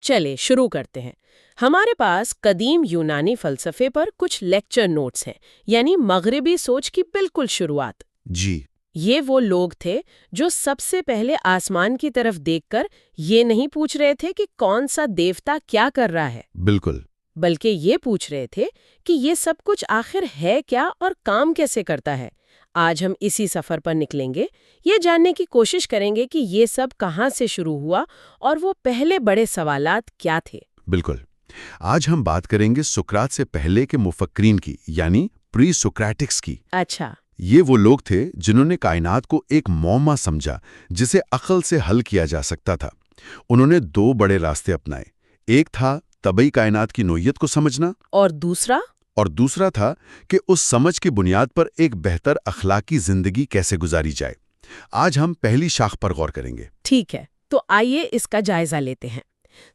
چلے شروع کرتے ہیں۔ ہمارے پاس قدیم یونانی فلسفے پر کچھ لیکچر نوٹس ہیں، یعنی مغربی سوچ کی بالکل شروعات۔ جی یہ وہ لوگ تھے جو سب سے پہلے آسمان کی طرف دیکھ کر یہ نہیں پوچھ رہے تھے کہ کون سا دیوتا کیا کر رہا ہے، بالکل، بلکہ یہ پوچھ رہے تھے کہ یہ سب کچھ آخر ہے کیا اور کام کیسے کرتا ہے۔ آج ہم اسی سفر پر نکلیں گے، یہ جاننے کی کوشش کریں گے کہ یہ سب کہاں سے شروع ہوا اور وہ پہلے بڑے سوالات کیا تھے۔ بالکل۔ آج ہم بات کریں گے سقراط سے پہلے کے مفکرین کی، یعنی پری سقراٹکس کی۔ اچھا، یہ وہ لوگ تھے جنہوں نے کائنات کو ایک معمہ سمجھا جسے عقل سے حل کیا جا سکتا تھا۔ انہوں نے دو بڑے راستے اپنائے، ایک تھا طبعی کائنات کی نوعیت کو سمجھنا، اور دوسرا تھا کہ اس سمجھ کی بنیاد پر ایک بہتر اخلاقی زندگی کیسے گزاری جائے۔ آج ہم پہلی شاخ پر غور کریں گے۔ ٹھیک ہے، تو آئیے اس کا جائزہ لیتے ہیں۔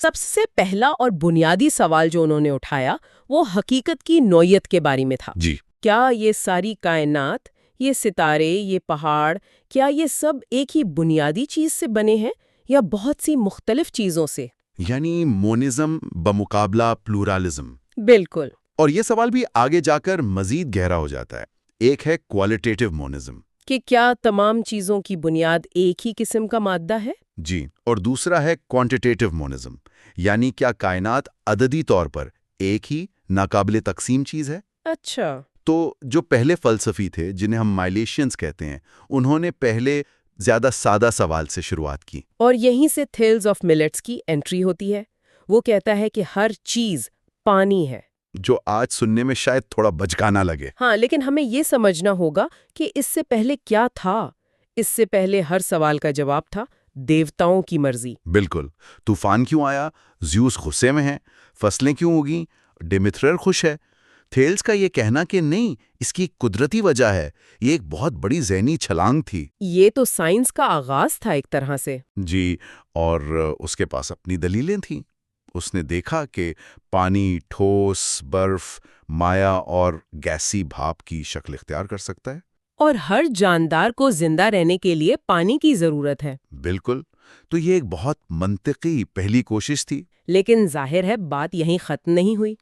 سب سے پہلا اور بنیادی سوال جو انہوں نے اٹھایا وہ حقیقت کی نوعیت کے بارے میں تھا۔ جی، کیا یہ ساری کائنات، یہ ستارے، یہ پہاڑ، کیا یہ سب ایک ہی بنیادی چیز سے بنے ہیں یا بہت سی مختلف چیزوں سے؟ یعنی مونزم بمقابلہ پلورالزم۔ بالکل۔ اور یہ سوال بھی آگے جا کر مزید گہرا ہو جاتا ہے۔ ایک ہے کوالٹیٹیو مونزم، کہ کیا تمام چیزوں کی بنیاد ایک ہی قسم کا مادہ ہے؟ جی، اور دوسرا ہے کوانٹیٹیو مونزم، یعنی کیا کائنات عددی طور پر ایک ہی ناقابل تقسیم چیز ہے؟ اچھا، تو جو پہلے فلسفی تھے جنہیں ہم مائلیشینز کہتے ہیں، انہوں نے پہلے زیادہ سادہ سوال سے شروعات کی۔ اور یہیں سے تھیلز آف ملٹس کی انٹری ہوتی ہے۔ وہ کہتا ہے کہ ہر چیز پانی ہے، جو آج سننے میں شاید تھوڑا بچکانا لگے۔ ہاں، لیکن ہمیں یہ سمجھنا ہوگا کہ اس سے پہلے کیا تھا۔ اس سے پہلے ہر سوال کا جواب تھا دیوتاؤں کی مرضی۔ بالکل، طوفان کیوں آیا؟ زیوس غصے میں ہے۔ فصلیں کیوں اگیں؟ ڈیمیترر خوش ہے۔ تھیلز کا یہ کہنا کہ نہیں، اس کی ایک قدرتی وجہ ہے، یہ ایک بہت بڑی ذہنی چھلانگ تھی۔ یہ تو سائنس کا آغاز تھا ایک طرح سے۔ جی، اور اس کے پاس اپنی دلیلیں تھیں۔ اس نے دیکھا کہ پانی ٹھوس، برف مائع اور گیسی بھاپ کی شکل اختیار کر سکتا ہے۔ اور ہر جاندار کو زندہ رہنے کے لیے پانی کی ضرورت ہے۔ بالکل، تو یہ ایک بہت منطقی پہلی کوشش تھی۔ لیکن ظاہر ہے بات یہیں ختم نہیں ہوئی۔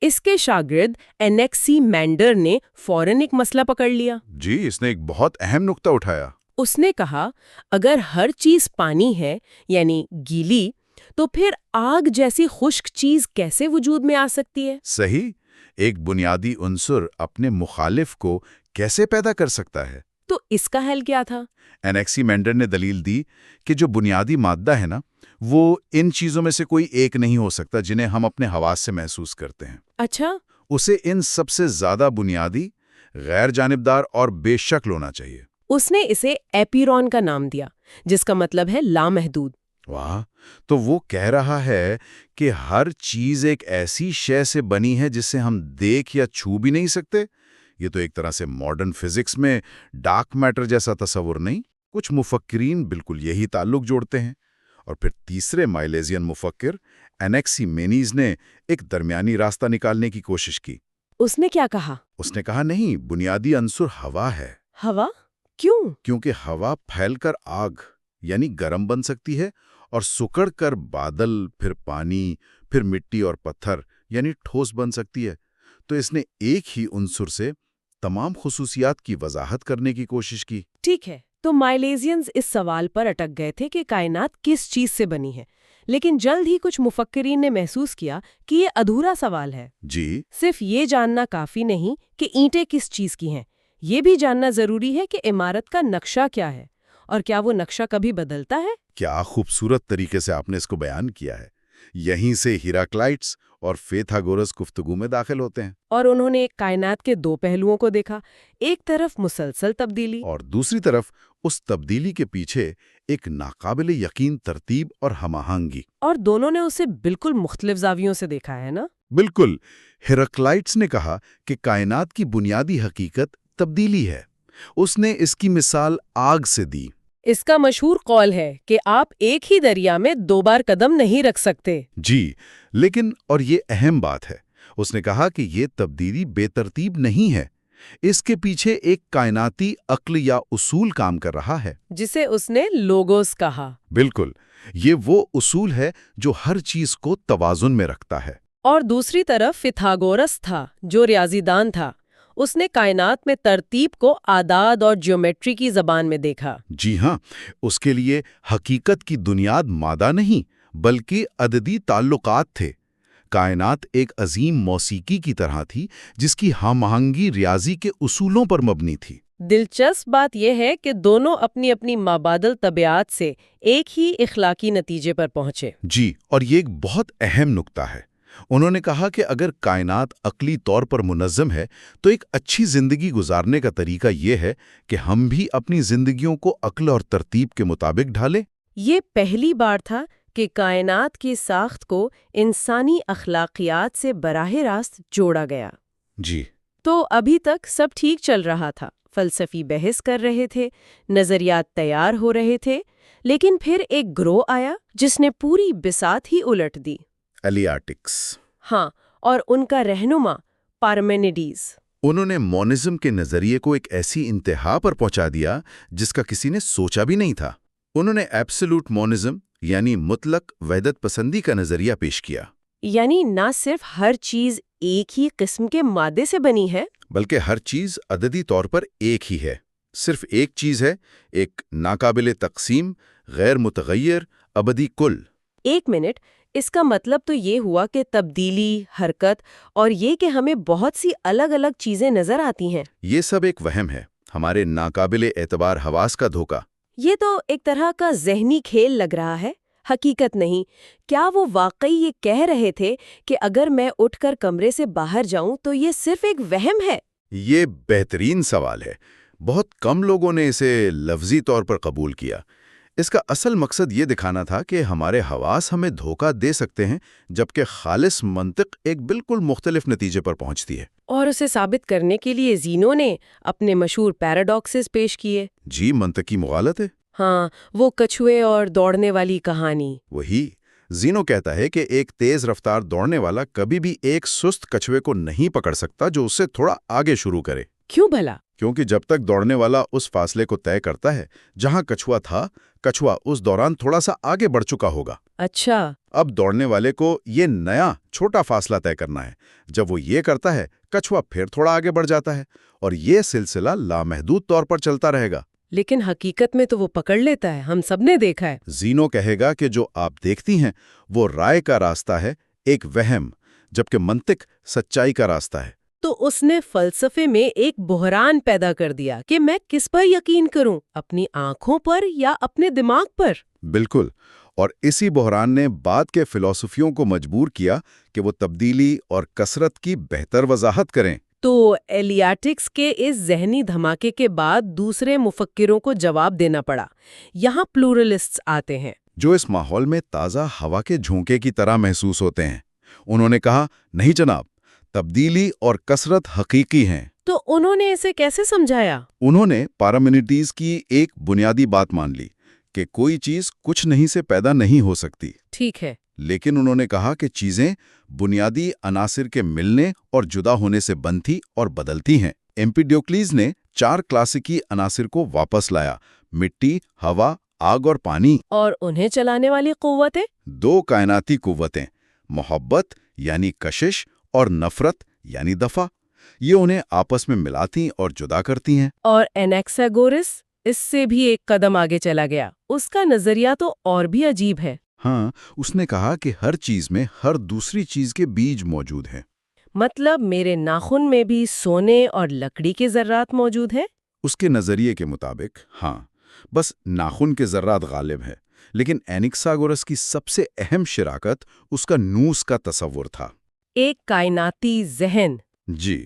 اس کے شاگرد انیکسی مینڈر نے فوراً ایک مسئلہ پکڑ لیا۔ جی، اس نے ایک بہت اہم نقطہ اٹھایا۔ اس نے کہا اگر ہر چیز پانی ہے، یعنی گیلی، تو پھر آگ جیسی خشک چیز کیسے وجود میں آ سکتی ہے؟ صحیح، ایک بنیادی عنصر اپنے مخالف کو کیسے پیدا کر سکتا ہے؟ تو اس کا حل کیا تھا؟ انیکسی مینڈر نے دلیل دی کہ جو بنیادی مادہ ہے نا، وہ ان چیزوں میں سے کوئی ایک نہیں ہو سکتا جنہیں ہم اپنے حواس سے محسوس کرتے ہیں۔ اچھا، اسے ان سب سے زیادہ بنیادی، غیر جانبدار اور بے شکل ہونا چاہیے۔ اس نے اسے ایپیرون کا نام دیا، جس کا مطلب ہے لامحدود۔ واہ، تو وہ کہہ رہا ہے کہ ہر چیز ایک ایسی شے سے بنی ہے جسے ہم دیکھ یا چھو بھی نہیں سکتے۔ یہ تو ایک طرح سے ماڈرن فزکس میں ڈارک میٹر جیسا تصور نہیں؟ کچھ مفکرین بالکل یہی تعلق جوڑتے ہیں۔ اور پھر تیسرے مائلیزین مفکر انیکسیمینیز نے ایک درمیانی راستہ نکالنے کی کوشش کی۔ اس نے کیا کہا؟ اس نے کہا نہیں، بنیادی عنصر ہوا ہے۔ ہوا؟ کیوں؟ کیونکہ ہوا پھیل کر آگ یعنی گرم بن سکتی ہے اور سکڑ کر بادل، پھر پانی، پھر مٹی اور پتھر یعنی ٹھوس بن سکتی ہے۔ تو اس نے ایک ہی عنصر سے تمام خصوصیات کی وضاحت کرنے کی کوشش کی۔ ٹھیک ہے، تو مائلیزینز اس سوال پر اٹک گئے تھے کہ کائنات کس چیز سے بنی ہے، لیکن جلد ہی کچھ مفکرین نے محسوس کیا کہ یہ ادھورا سوال ہے۔ جی، صرف یہ جاننا کافی نہیں کہ اینٹیں کس چیز کی ہیں، یہ بھی جاننا ضروری ہے کہ عمارت کا نقشہ کیا ہے، اور کیا وہ نقشہ کبھی بدلتا ہے؟ کیا خوبصورت طریقے سے آپ نے اس کو بیان کیا ہے۔ یہیں سے ہیراکلائٹس اور فیتھاگورس گفتگو میں داخل ہوتے ہیں، اور انہوں نے کائنات کے دو پہلوؤں کو دیکھا، ایک طرف مسلسل تبدیلی، اور دوسری طرف اس تبدیلی کے پیچھے ایک ناقابل یقین ترتیب اور ہم آہنگی۔ اور دونوں نے اسے بالکل مختلف زاویوں سے دیکھا ہے نا؟ بالکل، ہیراکلائٹس نے کہا کہ کائنات کی بنیادی حقیقت تبدیلی ہے۔ اس نے اس کی مثال آگ سے دی۔ اس کا مشہور قول ہے کہ آپ ایک ہی دریا میں دو بار قدم نہیں رکھ سکتے۔ جی، لیکن اور یہ اہم بات ہے، اس نے کہا کہ یہ تبدیلی بے ترتیب نہیں ہے، اس کے پیچھے ایک کائناتی عقل یا اصول کام کر رہا ہے، جسے اس نے لوگوس کہا۔ بالکل، یہ وہ اصول ہے جو ہر چیز کو توازن میں رکھتا ہے۔ اور دوسری طرف فیتھاگورس تھا جو ریاضی دان تھا، اس نے کائنات میں ترتیب کو اعداد اور جیومیٹری کی زبان میں دیکھا۔ جی ہاں، اس کے لیے حقیقت کی بنیاد مادہ نہیں بلکہ عددی تعلقات تھے۔ کائنات ایک عظیم موسیقی کی طرح تھی جس کی ہم آہنگی ریاضی کے اصولوں پر مبنی تھی۔ دلچسپ بات یہ ہے کہ دونوں اپنی اپنی مابعدل طبیعت سے ایک ہی اخلاقی نتیجے پر پہنچے۔ جی، اور یہ ایک بہت اہم نکتہ ہے۔ انہوں نے کہا کہ اگر کائنات عقلی طور پر منظم ہے تو ایک اچھی زندگی گزارنے کا طریقہ یہ ہے کہ ہم بھی اپنی زندگیوں کو عقل اور ترتیب کے مطابق ڈھالیں۔ یہ پہلی بار تھا کہ کائنات کی ساخت کو انسانی اخلاقیات سے براہ راست جوڑا گیا۔ جی، تو ابھی تک سب ٹھیک چل رہا تھا، فلسفی بحث کر رہے تھے، نظریات تیار ہو رہے تھے، لیکن پھر ایک گروہ آیا جس نے پوری بساط ہی الٹ دی۔ ایلیاٹکس۔ ہاں، اور ان کا رہنما پارمینیڈیز۔ انہوں نے مونزم کے نظریے کو ایک ایسی انتہا پر پہنچا دیا جس کا کسی نے سوچا بھی نہیں تھا۔ انہوں نے ایبسولوٹ مونزم یعنی مطلق وحدت پسندی کا نظریہ پیش کیا۔ یعنی نہ صرف ہر چیز ایک ہی قسم کے مادے سے بنی ہے، بلکہ ہر چیز عددی طور پر ایک ہی ہے۔ صرف ایک چیز ہے، ایک ناقابل تقسیم، غیر متغیر، ابدی کل۔ ایک منٹ، اس کا مطلب تو یہ ہوا کہ تبدیلی، حرکت اور یہ کہ ہمیں بہت سی الگ الگ چیزیں نظر آتی ہیں، یہ سب ایک وہم ہے، ہمارے ناقابل اعتبار حواس کا دھوکہ۔ یہ تو ایک طرح کا ذہنی کھیل لگ رہا ہے، حقیقت نہیں۔ کیا وہ واقعی یہ کہہ رہے تھے کہ اگر میں اٹھ کر کمرے سے باہر جاؤں تو یہ صرف ایک وہم ہے؟ یہ بہترین سوال ہے۔ بہت کم لوگوں نے اسے لفظی طور پر قبول کیا۔ اس کا اصل مقصد یہ دکھانا تھا کہ ہمارے حواس ہمیں دھوکہ دے سکتے ہیں جبکہ خالص منطق ایک بالکل مختلف نتیجے پر پہنچتی ہے۔ اور اسے ثابت کرنے کے لیے زینو نے اپنے مشہور پیراڈاکسز پیش کیے۔ جی، منطقی مغالط ہے۔ ہاں، وہ کچھوے اور دوڑنے والی کہانی۔ وہی زینو کہتا ہے کہ ایک تیز رفتار دوڑنے والا کبھی بھی ایک سست کچھوے کو نہیں پکڑ سکتا جو اس سے تھوڑا آگے شروع کرے۔ کیوں بھلا؟ کیونکہ جب تک دوڑنے والا اس فاصلے کو طے کرتا ہے جہاں کچھوا تھا، کچھوا اس دوران تھوڑا سا آگے بڑھ چکا ہوگا۔ اچھا۔ اب دوڑنے والے کو یہ نیا چھوٹا فاصلہ طے کرنا ہے۔ جب وہ یہ کرتا ہے، کچھوا پھر تھوڑا آگے بڑھ جاتا ہے اور یہ سلسلہ لامحدود طور پر چلتا رہے گا۔ لیکن حقیقت میں تو وہ پکڑ لیتا ہے، ہم سب نے دیکھا ہے۔ زینو کہے گا کہ جو آپ دیکھتی ہیں وہ رائے کا راستہ ہے، ایک وہم، جبکہ منطق سچائی کا راستہ ہے۔ تو اس نے فلسفے میں ایک بحران پیدا کر دیا کہ میں کس پر یقین کروں، اپنی آنکھوں پر یا اپنے دماغ پر؟ بالکل، اور اسی بحران نے بعد کے فلسفیوں کو مجبور کیا کہ وہ تبدیلی اور کثرت کی بہتر وضاحت کریں۔ تو ایلیاٹکس کے اس ذہنی دھماکے کے بعد دوسرے مفکروں کو جواب دینا پڑا۔ یہاں پلورلسٹس آتے ہیں، جو اس ماحول میں تازہ ہوا کے جھونکے کی طرح محسوس ہوتے ہیں۔ انہوں نے کہا، نہیں جناب، تبدیلی اور کثرت حقیقی ہیں۔ تو انہوں نے اسے کیسے سمجھایا؟ انہوں نے پارامینیڈیز کی ایک بنیادی بات مان لی کہ کوئی چیز کچھ نہیں سے پیدا نہیں ہو سکتی۔ ٹھیک ہے۔ لیکن انہوں نے کہا کہ چیزیں بنیادی عناصر کے ملنے اور جدا ہونے سے بنتی اور بدلتی ہیں۔ ایمپیڈوکلیز نے 4 کلاسیکی عناصر کو واپس لایا: مٹی، ہوا، آگ اور پانی۔ اور انہیں چلانے والی قوتیں؟ 2 کائناتی قوتیں، محبت یعنی کشش اور نفرت یعنی دفع۔ یہ انہیں آپس میں ملاتی اور جدا کرتی ہیں۔ اور انیکساگورس اس سے بھی ایک قدم آگے چلا گیا۔ اس کا نظریہ تو اور بھی عجیب ہے۔ ہاں، اس نے کہا کہ ہر چیز میں ہر دوسری چیز کے بیج موجود ہیں۔ مطلب میرے ناخن میں بھی سونے اور لکڑی کے ذرات موجود ہیں؟ اس کے نظریے کے مطابق ہاں، بس ناخن کے ذرات غالب ہیں، لیکن انیکساگورس کی سب سے اہم شراکت اس کا نوس کا تصور تھا۔ ایک کائناتی ذہن۔ جی،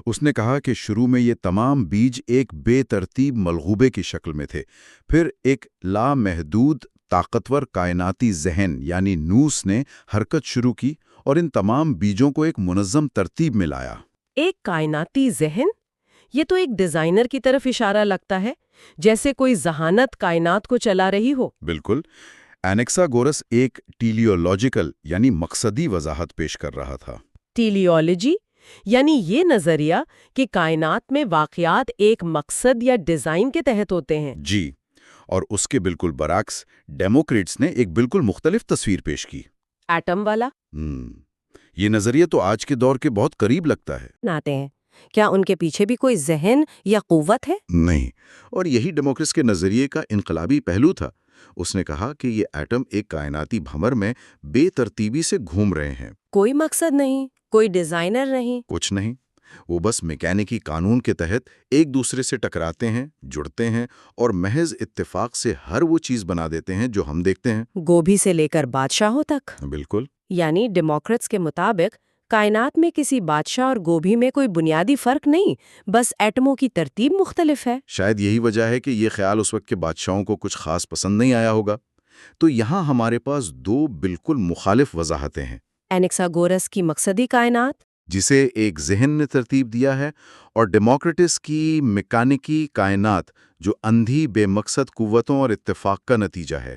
اس نے کہا کہ شروع میں یہ تمام بیج ایک بے ترتیب ملغوبے کی شکل میں تھے، پھر ایک لامحدود طاقتور کائناتی ذہن یعنی نوس نے حرکت شروع کی اور ان تمام بیجوں کو ایک منظم ترتیب میں لایا۔ ایک کائناتی ذہن؟ یہ تو ایک ڈیزائنر کی طرف اشارہ لگتا ہے، جیسے کوئی ذہانت کائنات کو چلا رہی ہو۔ بالکل، انیکساگورس ایک ٹیلیولوجیکل یعنی مقصدی وضاحت پیش کر رہا تھا۔ ٹیلیولوجی یعنی یہ نظریہ کہ کائنات میں واقعات ایک مقصد یا ڈیزائن کے تحت ہوتے ہیں۔ جی، اور اس کے بالکل برعکس ڈیموکریٹس نے ایک بالکل مختلف تصویر پیش کی۔ ایٹم والا یہ نظریہ تو آج کے دور کے بہت قریب لگتا ہے۔ بناتے ہیں، کیا ان کے پیچھے بھی کوئی ذہن یا قوت ہے؟ نہیں، اور یہی ڈیموکریٹس کے نظریے کا انقلابی پہلو تھا۔ اس نے کہا کہ یہ ایٹم ایک کائناتی بھنور میں بے ترتیبی سے گھوم رہے ہیں۔ کوئی مقصد نہیں، کوئی ڈیزائنر نہیں۔ کچھ نہیں، وہ بس میکینکی قانون کے تحت ایک دوسرے سے ٹکراتے ہیں، جڑتے ہیں اور محض اتفاق سے ہر وہ چیز بنا دیتے ہیں جو ہم دیکھتے ہیں۔ گوبھی سے لے کر بادشاہوں تک۔ بالکل۔ یعنی ڈیموکریٹس کے مطابق کائنات میں کسی بادشاہ اور گوبھی میں کوئی بنیادی فرق نہیں، بس ایٹموں کی ترتیب مختلف ہے۔ شاید یہی وجہ ہے کہ یہ خیال اس وقت کے بادشاہوں کو کچھ خاص پسند نہیں آیا ہوگا۔ تو یہاں ہمارے پاس دو بالکل مخالف وضاحتیں ہیں۔ اینکساگورس کی مقصدی کائنات، جسے ایک ذہن نے ترتیب دیا ہے، اور ڈیموکریٹس کی میکانیکی کائنات جو اندھی بے مقصد قوتوں اور اتفاق کا نتیجہ ہے۔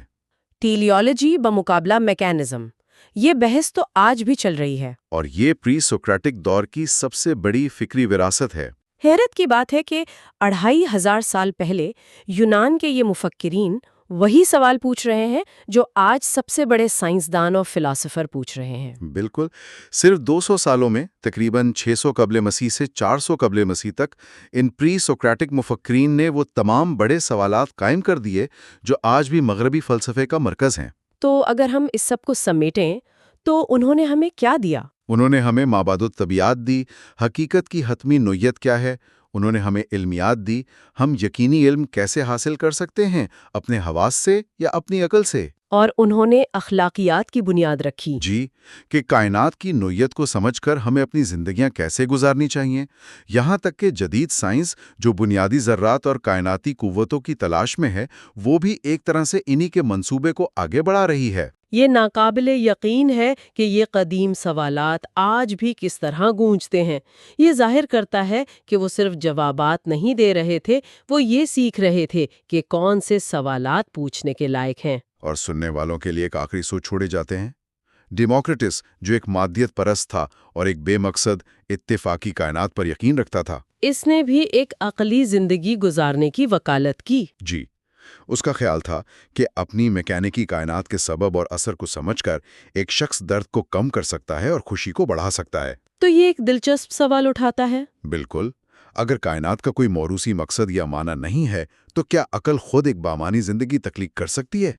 ٹیلیالوجی بمقابلہ میکانزم، یہ بحث تو آج بھی چل رہی ہے۔ اور یہ پری سوکریٹک دور کی سب سے بڑی فکری وراثت ہے۔ حیرت کی بات ہے کہ 2500 سال پہلے یونان کے یہ مفکرین وہی سوال پوچھ رہے ہیں جو آج سب سے بڑے سائنسدان اور فلاسفر پوچھ رہے ہیں۔ بالکل، صرف 200 سالوں میں تقریباً 600 قبل مسیح سے 400 قبل مسیح تک ان پری سوکریٹک مفکرین نے وہ تمام بڑے سوالات قائم کر دیے جو آج بھی مغربی فلسفے کا مرکز ہیں۔ تو اگر ہم اس سب کو سمیٹیں تو انہوں نے ہمیں کیا دیا؟ انہوں نے ہمیں مابعد الطبیعات دی، حقیقت کی حتمی نوعیت کیا ہے۔ انہوں نے ہمیں علمیات دی، ہم یقینی علم کیسے حاصل کر سکتے ہیں، اپنے حواس سے یا اپنی عقل سے۔ اور انہوں نے اخلاقیات کی بنیاد رکھی۔ جی، کہ کائنات کی نوعیت کو سمجھ کر ہمیں اپنی زندگیاں کیسے گزارنی چاہیے، یہاں تک کہ جدید سائنس جو بنیادی ذرات اور کائناتی قوتوں کی تلاش میں ہے، وہ بھی ایک طرح سے انہی کے منصوبے کو آگے بڑھا رہی ہے۔ یہ ناقابل یقین ہے کہ یہ قدیم سوالات آج بھی کس طرح گونجتے ہیں۔ یہ ظاہر کرتا ہے کہ وہ صرف جوابات نہیں دے رہے تھے، وہ یہ سیکھ رہے تھے کہ کون سے سوالات پوچھنے کے لائق ہیں۔ اور سننے والوں کے لیے ایک آخری سوچ چھوڑے جاتے ہیں۔ ڈیموکریٹس جو ایک مادیت پرست تھا اور ایک بے مقصد اتفاقی کائنات پر یقین رکھتا تھا، اس نے بھی ایک عقلی زندگی گزارنے کی وکالت کی۔ جی، اس کا خیال تھا کہ اپنی میکینکی کائنات کے سبب اور اثر کو سمجھ کر ایک شخص درد کو کم کر سکتا ہے اور خوشی کو بڑھا سکتا ہے۔ تو یہ ایک دلچسپ سوال اٹھاتا ہے۔ بالکل، اگر کائنات کا کوئی موروثی مقصد یا معنی نہیں ہے تو کیا عقل خود ایک بامانی زندگی تخلیق کر سکتی ہے؟